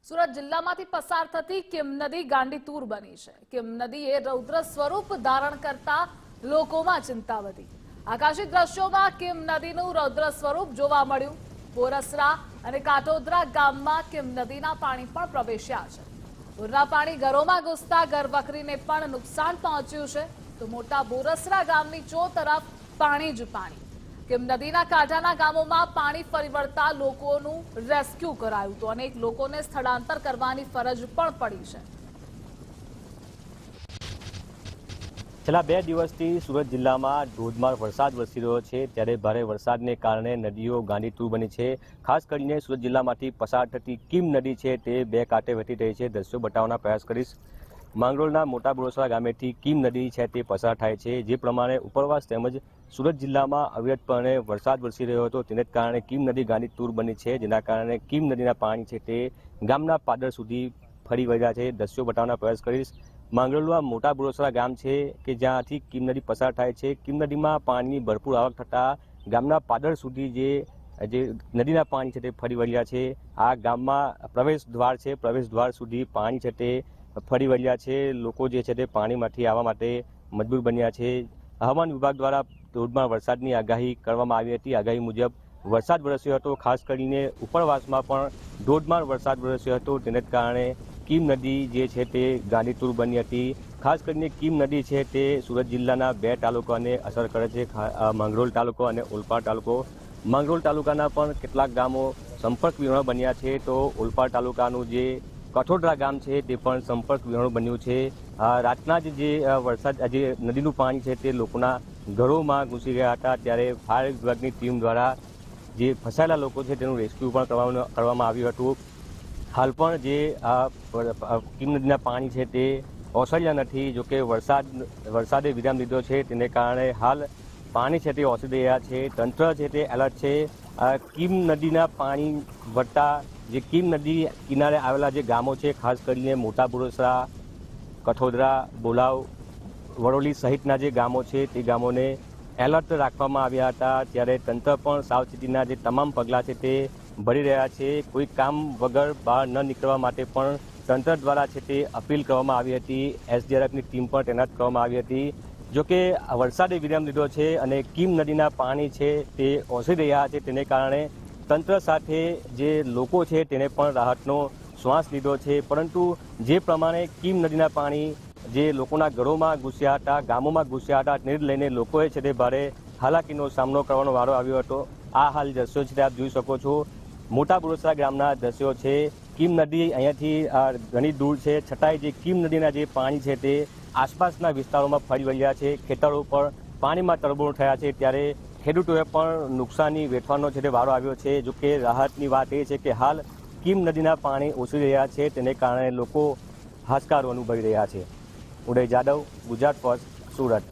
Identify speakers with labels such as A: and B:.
A: સુરત જિલ્લામાંથી પસાર થતી કિમ નદી ગાંડીતુર બની છે। કિમ નદીએ રૌદ્ર સ્વરૂપ ધારણ કરતા લોકોમાં ચિંતા વધી। આકાશી દ્રશ્યોમાં કિમ નદીનું રૌદ્ર સ્વરૂપ જોવા મળ્યું। બોરસરા અને કાટોદરા ગામમાં કિમ નદીના પાણી પણ પ્રવેશ્યા છે। પૂરના પાણી ઘરોમાં ઘૂસતા ઘરવખરીને પણ નુકસાન પહોંચ્યું છે। તો મોટા બોરસરા ગામની ચોતરફ પાણી જ પાણી। કિમ નદીના કાંઠાના ગામોમાં પાણી ફરી વળતા લોકોનું રેસ્ક્યુ કરાયું તો અનેક લોકોને સ્થળાંતર કરવાની ફરજ પણ પડી છે।
B: છેલ્લા 2 દિવસથી સુરત જિલ્લામાં ધોધમાર વરસાદ વરસી રહ્યો છે। ત્યારે ભારે વરસાદને કારણે નદીઓ ગાંડીતુર બની છે। ખાસ કરીને સુરત જિલ્લામાંથી પસાર થતી કિમ નદી છે તે બે કાંઠે વહેતી રહી છે। દ્રશ્યો બતાવવાનો પ્રયાસ કરીશ। માંગરોળના મોટા બોરસરા ગામેથી કિમ નદી છે તે પસાર થાય છે। જે પ્રમાણે ઉપરવાસ તેમજ સુરત જિલ્લામાં અવિરતપણે વરસાદ વરસી રહ્યો હતો તેને કારણે કિમ નદી ગાંડીતુર બની છે। જેના કારણે કિમ નદીના પાણી છે તે ગામના પાદર સુધી ફરી વળ્યા છે। દ્રશ્યો બતાવવાનો પ્રયાસ કરીશ। માંગરોળના મોટા બોરસરા ગામ છે કે જ્યાંથી કિમ નદી પસાર થાય છે। કિમ નદીમાં પાણીની ભરપૂર આવક થતાં ગામના પાદર સુધી જે નદીના પાણી છે તે ફરી વળ્યા છે। આ ગામમાં પ્રવેશ દ્વાર છે, પ્રવેશ દ્વાર સુધી પાણી છે તે ફરી વળ્યા છે। લોકો જે છે તે પાણીમાંથી આવવા માટે મજબૂર બન્યા છે। હવામાન વિભાગ દ્વારા ધોધમાર વરસાદની આગાહી કરવામાં આવી હતી। આગાહી મુજબ વરસાદ વરસ્યો હતો। ખાસ કરીને ઉપરવાસમાં પણ ધોધમાર વરસાદ વરસ્યો હતો। તેને કારણે કિમ નદી જે છે તે ગાંડીતુર બની હતી। ખાસ કરીને કિમ નદી છે તે સુરત જિલ્લાના 2 તાલુકાને અસર કરે છે, માંગરોળ તાલુકો અને ઓલપાડ તાલુકો। માંગરોળ તાલુકાના પણ કેટલાક ગામો સંપર્ક વિહોણા બન્યા છે। તો ઓલપાડ તાલુકાનું જે કાટોદરા ગામ છે તે પણ સંપર્ક વિહોણું બન્યું છે। રાતના જ જે વરસાદ જે નદીનું પાણી છે તે લોકોના ઘરોમાં ઘૂસી ગયા હતા। ત્યારે ફાયર વિભાગની ટીમ દ્વારા જે ફસાયેલા લોકો છે તેનું રેસ્ક્યુ પણ કરવામાં આવ્યું હતું। હાલ પણ જે કિમ નદીના પાણી છે તે ઓસર્યા નથી। જોકે વરસાદે વિરામ લીધો છે તેને કારણે હાલ પાણી છે તે ઓસરી રહ્યા છે। તંત્ર છે તે એલર્ટ છે। કિમ નદીના પાણી વધતા જે કિમ નદી કિનારે આવેલા જે ગામો છે, ખાસ કરીને મોટા બોરસરા, કઠોદરા, બોલાવ, વડોલી સહિતના જે ગામો છે તે ગામોને એલર્ટ રાખવામાં આવ્યા હતા। ત્યારે તંત્ર પણ સાવચેતીના જે તમામ પગલાં છે તે ભરી રહ્યા છે। કોઈ કામ વગર બહાર ન નીકળવા માટે પણ તંત્ર દ્વારા છે તે અપીલ કરવામાં આવી હતી। એસડીઆરએફની ટીમ પણ તૈનાત કરવામાં આવી હતી। જોકે વરસાદે વિરામ લીધો છે અને કિમ નદીના પાણી છે તે ઓસરી રહ્યા છે। તેને કારણે તંત્ર સાથે જે લોકો છે તેને પણ રાહતનો શ્વાસ લીધો છે। પરંતુ જે પ્રમાણે કિમ નદીના પાણી જે લોકોના ઘરોમાં ઘૂસ્યા હતા, ગામોમાં ઘૂસ્યા હતા, તેને લઈને લોકોએ છે તે ભારે હાલાકીનો સામનો કરવાનો વારો આવ્યો હતો। આ હાલ દ્રશ્યો છે તે આપ જોઈ શકો છો। મોટા બોરસરા ગામના દ્રશ્યો છે। કિમ નદી અહીંયાથી ઘણી દૂર છે, છતાંય જે કિમ નદીના જે પાણી છે તે આસપાસના વિસ્તારોમાં ફરી વળ્યા છે। ખેતરો પર પાણીમાં તરબોળ થયા છે। ત્યારે ખેડૂતોએ પણ નુકસાની વેઠવાનો છે તે વારો આવ્યો છે। જોકે રાહતની વાત એ છે કે હાલ કિમ નદીના પાણી ઓસરી રહ્યા છે તેને કારણે લોકો હાશકારો અનુભવી રહ્યા છે। ઉદય જાદવ, ગુજરાત ફર્સ્ટ, સુરત।